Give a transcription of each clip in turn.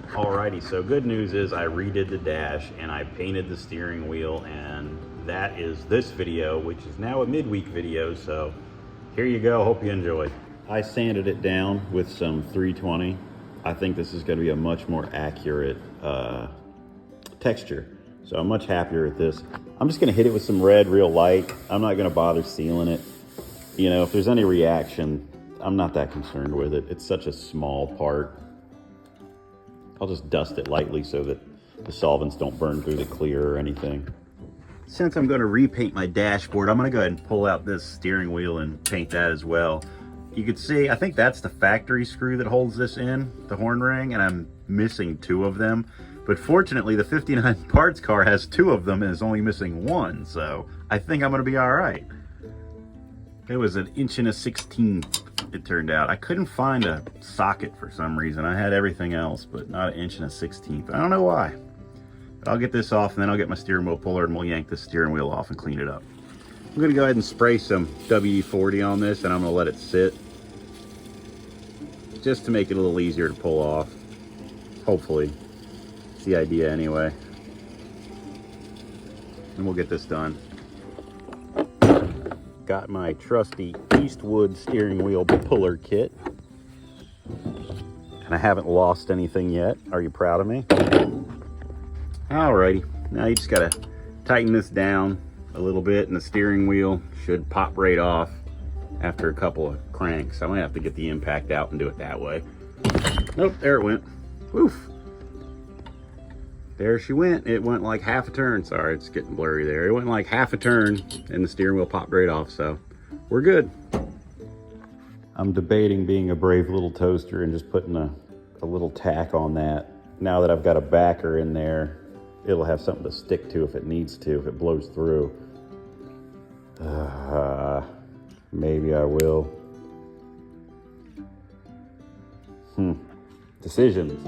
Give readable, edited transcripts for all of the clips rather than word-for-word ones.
Alrighty, so good news is I redid the dash and I painted the steering wheel, and that is this video, which is now a midweek video, so here you go, hope you enjoyed. I sanded it down with some 320. I think this is gonna be a much more accurate texture, so I'm much happier with this. I'm just gonna hit it with some red real light. I'm not gonna bother sealing it. You know, if there's any reaction, I'm not that concerned with it. It's such a small part. I'll just dust it lightly so that the solvents don't burn through the clear or anything. Since I'm going to repaint my dashboard, I'm going to go ahead and pull out this steering wheel and paint that as well. You can see, I think that's the factory screw that holds this in, the horn ring, and I'm missing 2 of them. But fortunately, the 59 parts car has 2 of them and is only missing 1, so I think I'm going to be all right. It was 1 1/16". It turned out. I couldn't find a socket for some reason. I had everything else, but not 1 1/16". I don't know why. But I'll get this off, and then I'll get my steering wheel puller and we'll yank the steering wheel off and clean it up. I'm gonna go ahead and spray some WD-40 on this, and I'm gonna let it sit just to make it a little easier to pull off. Hopefully. It's the idea anyway. And we'll get this done. Got my trusty Eastwood steering wheel puller kit. And I haven't lost anything yet. Are you proud of me? Alrighty, now you just gotta tighten this down a little bit and the steering wheel should pop right off after a couple of cranks. I'm gonna have to get the impact out and do it that way. Nope, there it went. Woof. There she went. It went like half a turn. Sorry, it's getting blurry there. It went like half a turn and the steering wheel popped right off, so we're good. I'm debating being a brave little toaster and just putting a little tack on that. Now that I've got a backer in there, it'll have something to stick to if it needs to, if it blows through. Maybe I will. Decisions.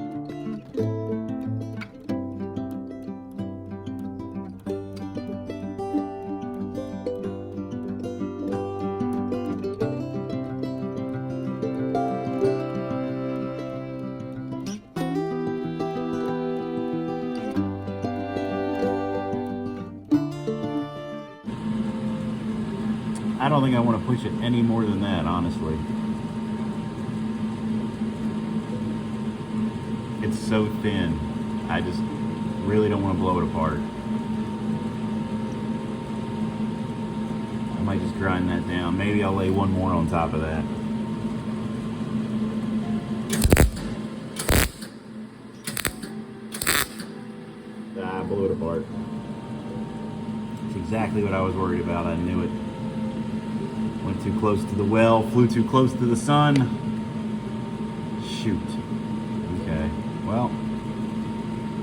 I don't think I want to push it any more than that, honestly. It's so thin. I just really don't want to blow it apart. I might just grind that down. Maybe I'll lay 1 more on top of that. I blew it apart. It's exactly what I was worried about. I knew it. Went too close to the well, flew too close to the sun. Shoot. Okay, well,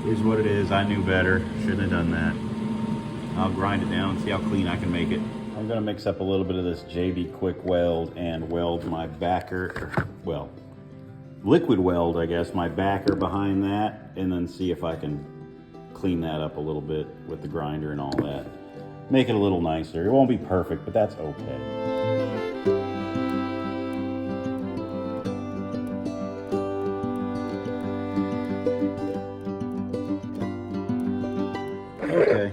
here's what it is. I knew better. Shouldn't have done that. I'll grind it down and see how clean I can make it. I'm gonna mix up a little bit of this JB Quick Weld and weld my backer, well, liquid weld, I guess, my backer behind that, and then see if I can clean that up a little bit with the grinder and all that. Make it a little nicer. It won't be perfect, but that's okay. Okay,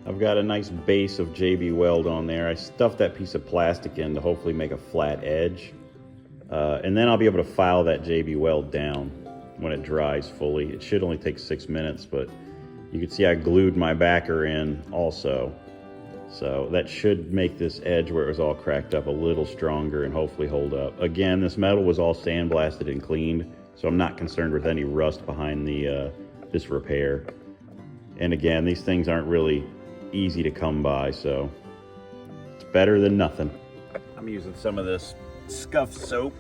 I've got a nice base of JB Weld on there. I stuffed that piece of plastic in to hopefully make a flat edge. And then I'll be able to file that JB Weld down when it dries fully. It should only take 6 minutes, but you can see I glued my backer in also. So that should make this edge where it was all cracked up a little stronger and hopefully hold up. Again, this metal was all sandblasted and cleaned, so I'm not concerned with any rust behind the this repair. And again, these things aren't really easy to come by, so it's better than nothing. I'm using some of this Scuff soap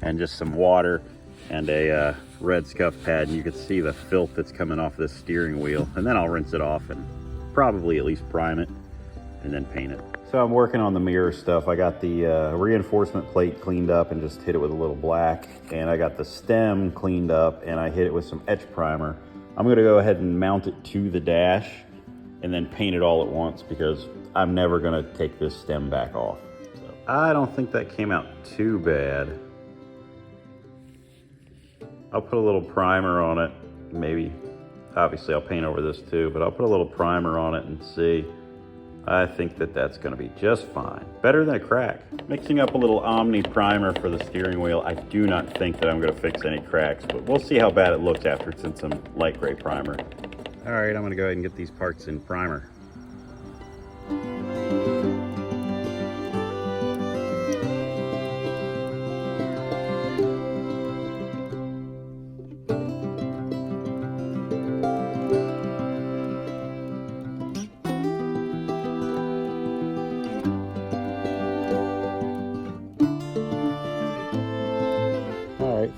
and just some water and a red Scuff pad, and you can see the filth that's coming off this steering wheel. And then I'll rinse it off and probably at least prime it and then paint it. So I'm working on the mirror stuff. I got the reinforcement plate cleaned up and just hit it with a little black, and I got the stem cleaned up and I hit it with some etch primer. I'm gonna go ahead and mount it to the dash and then paint it all at once because I'm never gonna take this stem back off. So I don't think that came out too bad. I'll put a little primer on it. Maybe, obviously I'll paint over this too, but I'll put a little primer on it and see. I think that that's gonna be just fine. Better than a crack. Mixing up a little Omni primer for the steering wheel. I do not think that I'm gonna fix any cracks, but we'll see how bad it looks after it's in some light gray primer. All right, I'm gonna go ahead and get these parts in primer.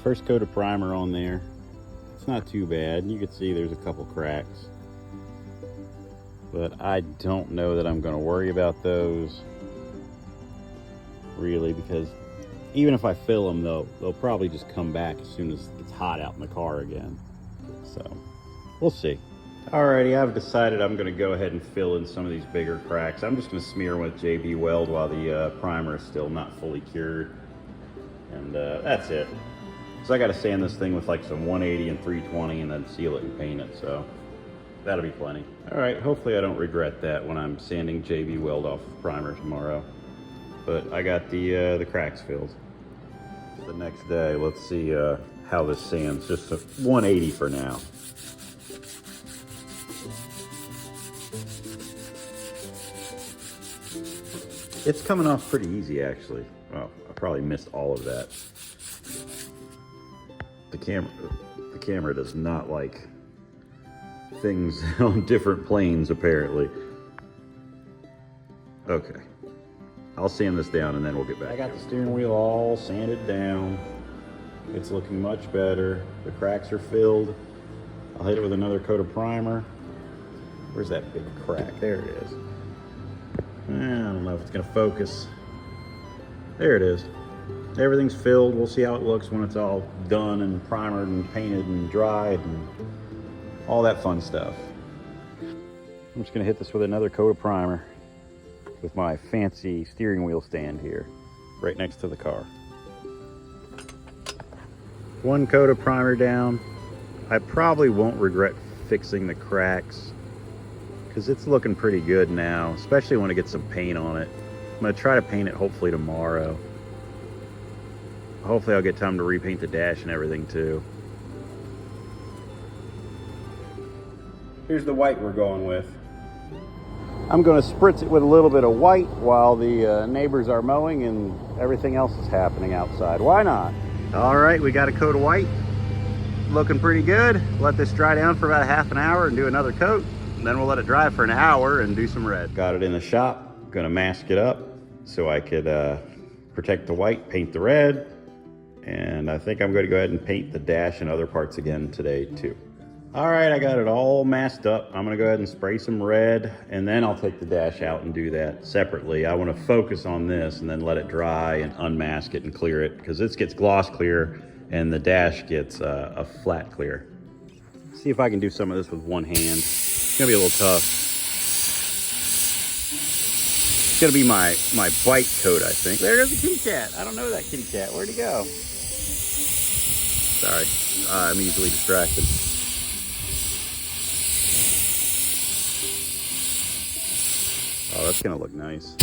First coat of primer on there. It's not too bad. You can see there's a couple cracks, but I don't know that I'm going to worry about those really, because even if I fill them, they'll probably just come back as soon as it's hot out in the car again. So we'll see. Alrighty, I've decided I'm going to go ahead and fill in some of these bigger cracks. I'm just going to smear with JB Weld while the primer is still not fully cured, and that's it. So I got to sand this thing with like some 180 and 320 and then seal it and paint it, so that'll be plenty. All right, hopefully I don't regret that when I'm sanding JB Weld off primer tomorrow. But I got the cracks filled. The next day, let's see how this sands. Just a 180 for now. It's coming off pretty easy, actually. Well, I probably missed all of that. The camera does not like things on different planes, apparently. Okay, I'll sand this down and then we'll get back. I got the steering wheel all sanded down. It's looking much better. The cracks are filled. I'll hit it with another coat of primer. Where's that big crack? There it is. I don't know if it's gonna focus. There it is. Everything's filled. We'll see how it looks when it's all done and primered and painted and dried and all that fun stuff. I'm just gonna hit this with another coat of primer with my fancy steering wheel stand here, right next to the car. One coat of primer down. I probably won't regret fixing the cracks because it's looking pretty good now, especially when it gets some paint on it. I'm gonna try to paint it hopefully tomorrow. Hopefully I'll get time to repaint the dash and everything too. Here's the white we're going with. I'm going to spritz it with a little bit of white while the neighbors are mowing and everything else is happening outside. Why not? All right, we got a coat of white. Looking pretty good. Let this dry down for about a half an hour and do another coat. And then we'll let it dry for an hour and do some red. Got it in the shop. Gonna mask it up so I could protect the white, paint the red. And I think I'm going to go ahead and paint the dash and other parts again today too. All right, I got it all masked up. I'm going to go ahead and spray some red, and then I'll take the dash out and do that separately. I want to focus on this and then let it dry and unmask it and clear it, because this gets gloss clear and the dash gets a flat clear. See if I can do some of this with one hand. It's going to be a little tough. It's going to be my bike coat, I think. There goes the kitty cat. I don't know that kitty cat. Where'd he go? Sorry, I'm easily distracted. Oh, that's gonna look nice.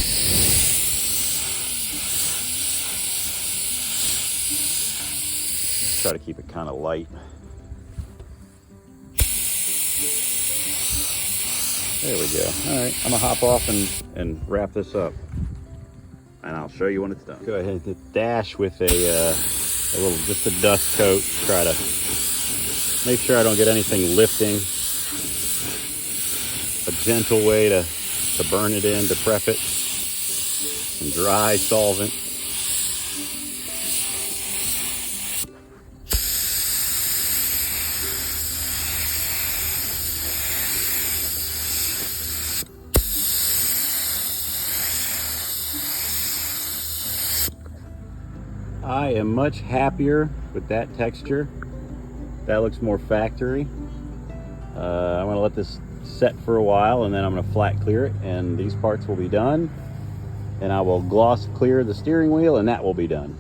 Try to keep it kind of light. There we go. All right, I'm gonna hop off and wrap this up, and I'll show you when it's done. Go ahead and hit dash with a little, just a dust coat. Try to make sure I don't get anything lifting. A gentle way to burn it in, to prep it. Some dry solvent. I am much happier with that texture. That looks more factory. I'm gonna let this set for a while, and then I'm gonna flat clear it, and these parts will be done. And I will gloss clear the steering wheel, and that will be done.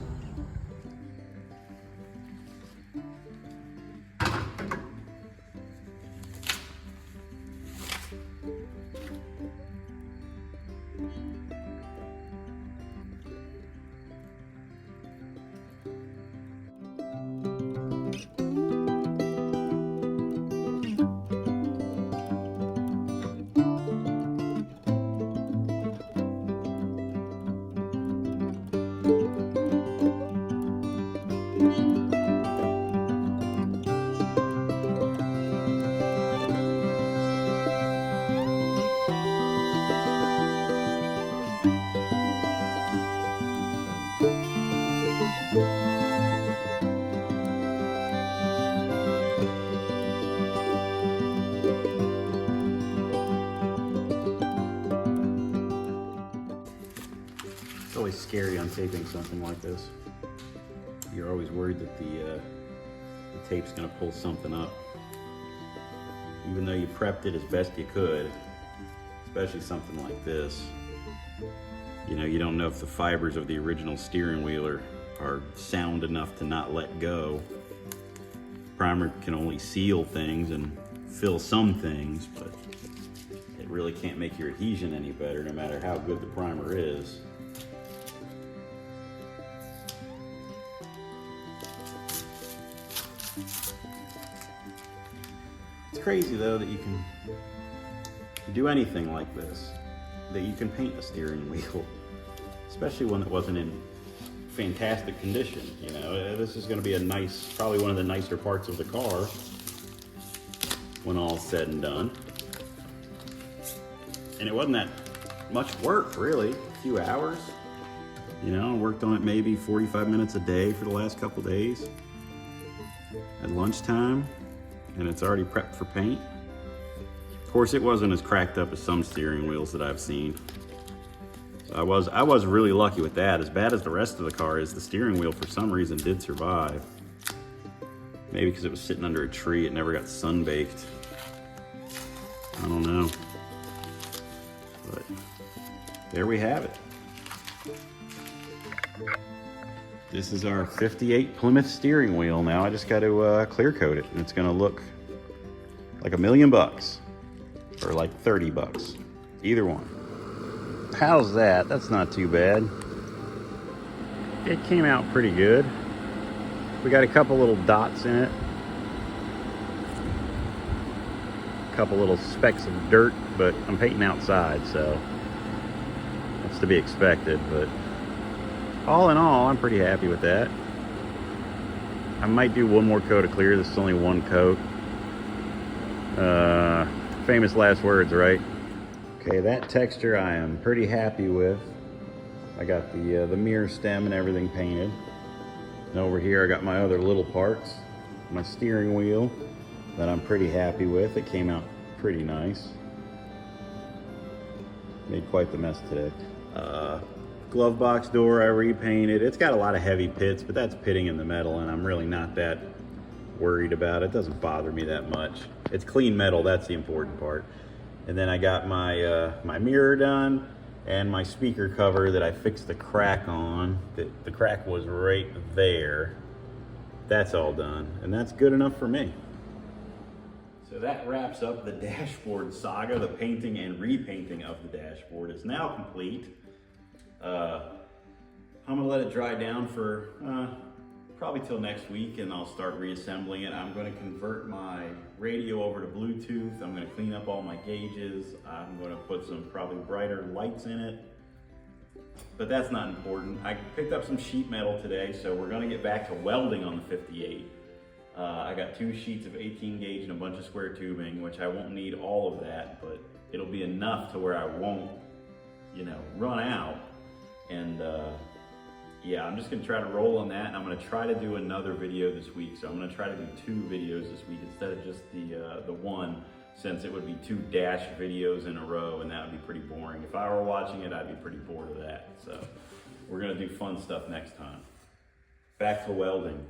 scary untaping something like this. You're always worried that the tape's gonna pull something up. Even though you prepped it as best you could, especially something like this. You know, you don't know if the fibers of the original steering wheel are sound enough to not let go. Primer can only seal things and fill some things, but it really can't make your adhesion any better no matter how good the primer is. It's crazy though that you can do anything like this, that you can paint a steering wheel, especially one that wasn't in fantastic condition. You know, this is going to be a nice, probably one of the nicer parts of the car when all's said and done. And it wasn't that much work, really. A few hours. You know, I worked on it maybe 45 minutes a day for the last couple days at lunchtime, and it's already prepped for paint. Of course, it wasn't as cracked up as some steering wheels that I've seen. So I was really lucky with that. As bad as the rest of the car is, the steering wheel for some reason did survive. Maybe because it was sitting under a tree, it never got sunbaked. I don't know. But there we have it. This is our 58 Plymouth steering wheel. Now I just got to clear coat it, and it's gonna look like $1,000,000 or like 30 bucks, either one. How's that? That's not too bad. It came out pretty good. We got a couple little dots in it, a couple little specks of dirt, but I'm painting outside, so that's to be expected. But all in all, I'm pretty happy with that. I might do one more coat of clear. This is only one coat. Famous last words, right? Okay, that texture I am pretty happy with. I got the mirror stem and everything painted. And over here I got my other little parts, my steering wheel that I'm pretty happy with. It came out pretty nice. Made quite the mess today. Glove box door I repainted. It's got a lot of heavy pits, but that's pitting in the metal, and I'm really not that worried about it. It doesn't bother me that much. It's clean metal, that's the important part. And then I got my my mirror done and my speaker cover that I fixed the crack on. The crack was right there. That's all done, and that's good enough for me. So that wraps up the dashboard saga. The painting and repainting of the dashboard is now complete. I'm gonna let it dry down for probably till next week, and I'll start reassembling it. I'm gonna convert my radio over to Bluetooth. I'm gonna clean up all my gauges. I'm gonna put some probably brighter lights in it, but that's not important. I picked up some sheet metal today, so we're gonna get back to welding on the 58. I got 2 sheets of 18 gauge and a bunch of square tubing, which I won't need all of that, but it'll be enough to where I won't, you know, run out. And yeah, I'm just gonna try to roll on that, and I'm gonna try to do another video this week. So I'm gonna try to do 2 videos this week instead of just the one, since it would be 2 dash videos in a row, and that would be pretty boring. If I were watching it, I'd be pretty bored of that. So we're gonna do fun stuff next time. Back to welding.